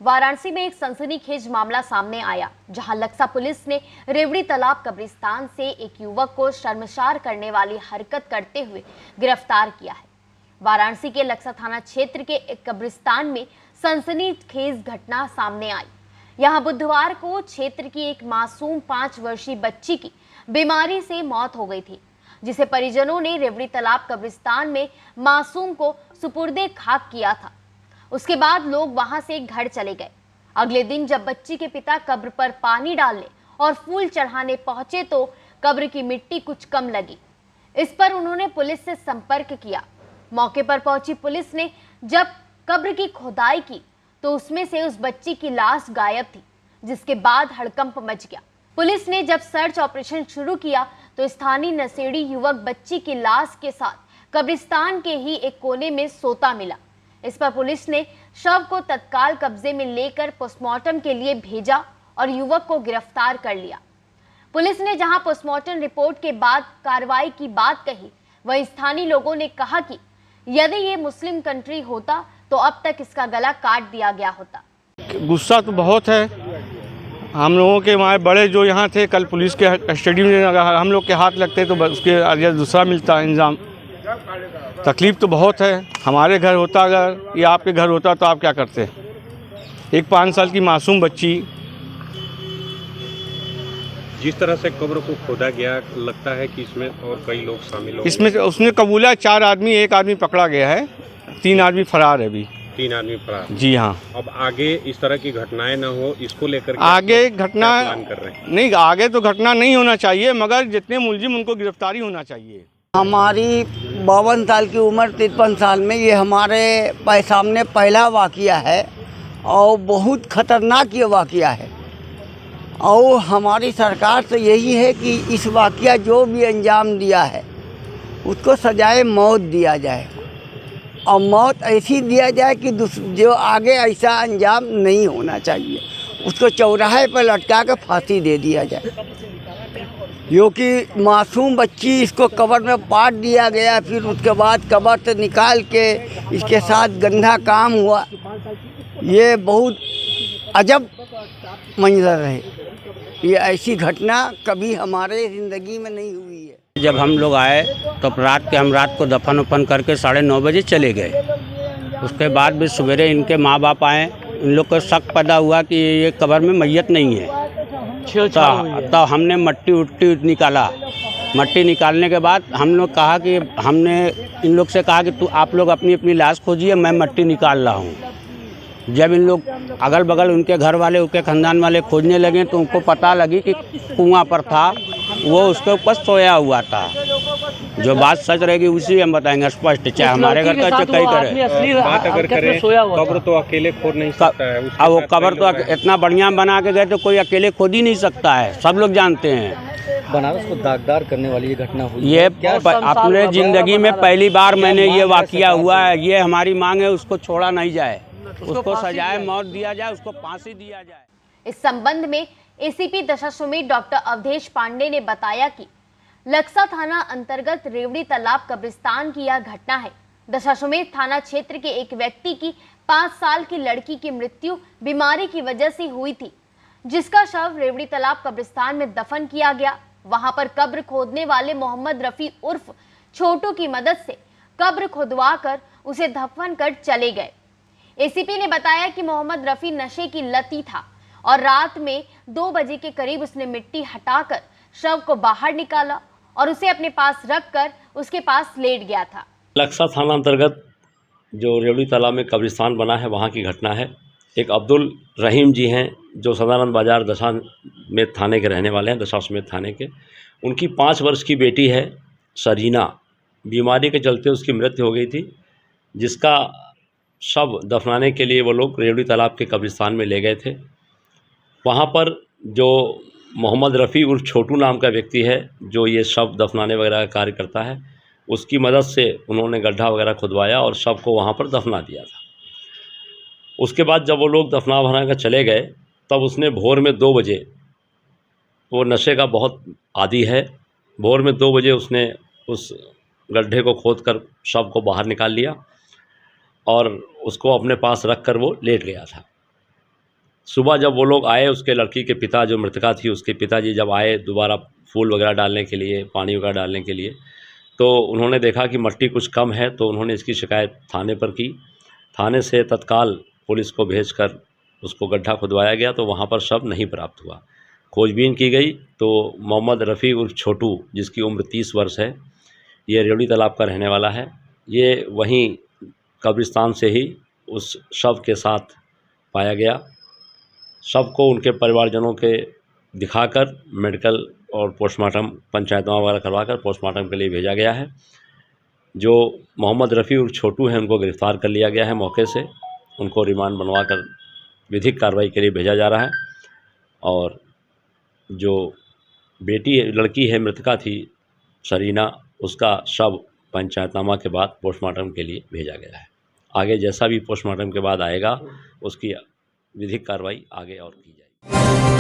वाराणसी में एक सनसनीखेज मामला सामने आया, जहां लक्सा पुलिस ने रेवड़ी तालाब कब्रिस्तान से एक युवक को शर्मसार करने वाली हरकत करते हुए गिरफ्तार किया है। वाराणसी के लक्सा थाना क्षेत्र के एक कब्रिस्तान में सनसनीखेज घटना सामने आई। यहां बुधवार को क्षेत्र की एक मासूम 5 वर्षीय बच्ची की बीमारी से मौत हो गई थी, जिसे परिजनों ने रेवड़ी तालाब कब्रिस्तान में मासूम को सुपुर्दे खाक किया था। उसके बाद लोग वहां से घर चले गए। अगले दिन जब बच्ची के पिता कब्र पर पानी डालने और फूल चढ़ाने पहुंचे तो कब्र की मिट्टी कुछ कम लगी। इस पर उन्होंने पुलिस से संपर्क किया। मौके पर पहुंची पुलिस ने जब कब्र की खुदाई की तो उसमें से उस बच्ची की लाश गायब थी, जिसके बाद हड़कंप मच गया। पुलिस ने जब सर्च ऑपरेशन शुरू किया तो स्थानीय नशेड़ी युवक बच्ची की लाश के साथ कब्रिस्तान के ही एक कोने में सोता मिला। इस पर पुलिस ने शव को तत्काल कब्जे में लेकर पोस्टमार्टम के लिए भेजा और युवक को गिरफ्तार कर लिया। पुलिस ने जहां पोस्टमार्टम रिपोर्ट के बाद कार्रवाई की बात कही, वहीं स्थानीय लोगों ने कहा कि यदि ये मुस्लिम कंट्री होता तो अब तक इसका गला काट दिया गया होता। गुस्सा तो बहुत है। हम लोगों के वहाँ बड़े जो यहाँ थे, कल पुलिस के कस्टडी में हम लोग के हाथ लगते तो उसके दूसरा मिलता इंजाम। तकलीफ़ तो बहुत है। हमारे घर होता अगर या आपके घर होता तो आप क्या करते? एक 5 साल की मासूम बच्ची। जिस तरह से कब्र को खोदा गया, लगता है कि इसमें और कई लोग शामिल हो। इसमें उसने कबूला 4 आदमी, 1 आदमी पकड़ा गया है, 3 आदमी फरार है अभी। 3 आदमी फरार। जी हाँ। अब आगे इस तरह की घटनाएं न हो, इसको लेकर आगे घटना प्लान कर रहे हैं? नहीं, आगे तो घटना नहीं होना चाहिए, मगर जितने मुलजिम उनको गिरफ्तारी होना चाहिए। हमारी 52 साल की उम्र 53 साल में ये हमारे सामने पहला वाक़या है और बहुत ख़तरनाक ये वाक़या है। और हमारी सरकार से यही है कि इस वाक़या जो भी अंजाम दिया है उसको सजाए मौत दिया जाए, और मौत ऐसी दिया जाए कि जो आगे ऐसा अंजाम नहीं होना चाहिए, उसको चौराहे पर लटका कर फांसी दे दिया जाए। क्योंकि मासूम बच्ची, इसको कब्र में पाट दिया गया, फिर उसके बाद कब्र से निकाल के इसके साथ गंदा काम हुआ। ये बहुत अजब मंजर है। ये ऐसी घटना कभी हमारे ज़िंदगी में नहीं हुई है। जब हम लोग आए तो हम रात को दफन उफन करके 9:30 बजे चले गए। उसके बाद भी सवेरे इनके माँ बाप आए। इन लोग को शक पैदा हुआ कि ये कब्र में मैयत नहीं है। तो हमने मट्टी निकाला। मट्टी निकालने के बाद हम लोग कहा कि हमने इन लोग से कहा कि आप लोग अपनी अपनी लाश खोजिए, मैं मट्टी निकाल रहा हूँ। जब इन लोग अगल बगल उनके घर वाले, उनके ख़ानदान वाले खोजने लगे तो उनको पता लगी कि कुआं पर था, वो उसके ऊपर सोया हुआ था। जो बात सच रहेगी उसी हम बताएंगे स्पष्ट, चाहे हमारे घर का चाहे कहीं करे। बात अगर करें, कब्र तो अकेले खोद नहीं सकता है। अब वो कब्र तो इतना बढ़िया बना के गए तो कोई अकेले खोद ही नहीं सकता है, सब लोग जानते हैं। बनारस को दागदार करने वाली ये घटना हुई। ये अपने ज़िंदगी में पहली बार मैंने ये वाक़या हुआ है। ये हमारी मांग है, उसको छोड़ा नहीं जाए, उसको सजाए मौत दिया जाए, उसको फांसी दिया जाए। इस संबंध में एसीपी दशाश्वमेध डॉक्टर अवधेश पांडे ने बताया कि लक्सा थाना अंतर्गत रेवड़ी तालाब कब्रिस्तान की यह घटना है। दशाश्वमेध थाना क्षेत्र के एक व्यक्ति की 5 साल की लड़की की मृत्यु बीमारी की वजह से हुई थी, जिसका शव रेवड़ी तालाब कब्रिस्तान में दफन किया गया। वहां पर कब्र खोदने वाले मोहम्मद रफी उर्फ छोटू की मदद से कब्र खुदवा कर उसे दफन कर चले गए। एसीपी ने बताया कि मोहम्मद रफी नशे की लती था और रात में 2 बजे के करीब उसने मिट्टी हटाकर शव को बाहर निकाला और उसे अपने पास रखकर उसके पास लेट गया था। लक्सा थाना अंतर्गत जो रेवड़ी तालाब में कब्रिस्तान बना है, वहाँ की घटना है। एक अब्दुल रहीम जी हैं जो सदानंद बाजार दशाश्वमेध थाने के रहने वाले हैं, दशाश्वमेध थाने के। उनकी 5 वर्ष की बेटी है सरीना, बीमारी के चलते उसकी मृत्यु हो गई थी, जिसका शव दफनाने के लिए वो लोग रेवड़ी तालाब के कब्रिस्तान में ले गए थे। वहाँ पर जो मोहम्मद रफ़ी उर्फ छोटू नाम का व्यक्ति है, जो ये शव दफनाने वगैरह का कार्य करता है, उसकी मदद से उन्होंने गड्ढा वगैरह खुदवाया और शव को वहाँ पर दफना दिया था। उसके बाद जब वो लोग दफना भना कर चले गए, तब उसने भोर में 2 बजे, वो नशे का बहुत आदी है, भोर में 2 बजे उसने उस गड्ढे को खोदकर शव को बाहर निकाल लिया और उसको अपने पास रख कर वो लेट गया था। सुबह जब वो लोग आए, उसके लड़की के पिता जो मृतका थी उसके पिताजी जब आए दोबारा फूल वगैरह डालने के लिए, पानी वगैरह डालने के लिए, तो उन्होंने देखा कि मट्टी कुछ कम है, तो उन्होंने इसकी शिकायत थाने पर की। थाने से तत्काल पुलिस को भेजकर उसको गड्ढा खुदवाया गया, तो वहाँ पर शव नहीं प्राप्त हुआ। खोजबीन की गई तो मोहम्मद रफ़ी उर्फ छोटू, जिसकी उम्र 30 वर्ष है, ये रेवड़ी तालाब का रहने वाला है। ये वहीं कब्रिस्तान से ही उस शव के साथ पाया गया। शव को उनके परिवारजनों के दिखाकर मेडिकल और पोस्टमार्टम पंचायतनामा वगैरह करवाकर पोस्टमार्टम के लिए भेजा गया है। जो मोहम्मद रफ़ी उर्फ छोटू हैं उनको गिरफ़्तार कर लिया गया है मौके से। उनको रिमांड बनवाकर विधिक कार्रवाई के लिए भेजा जा रहा है। और जो लड़की है मृतका थी सरीना, उसका शव पंचायतनामा के बाद पोस्टमार्टम के लिए भेजा गया है। आगे जैसा भी पोस्टमार्टम के बाद आएगा उसकी विधिक कार्रवाई आगे और की जाएगी।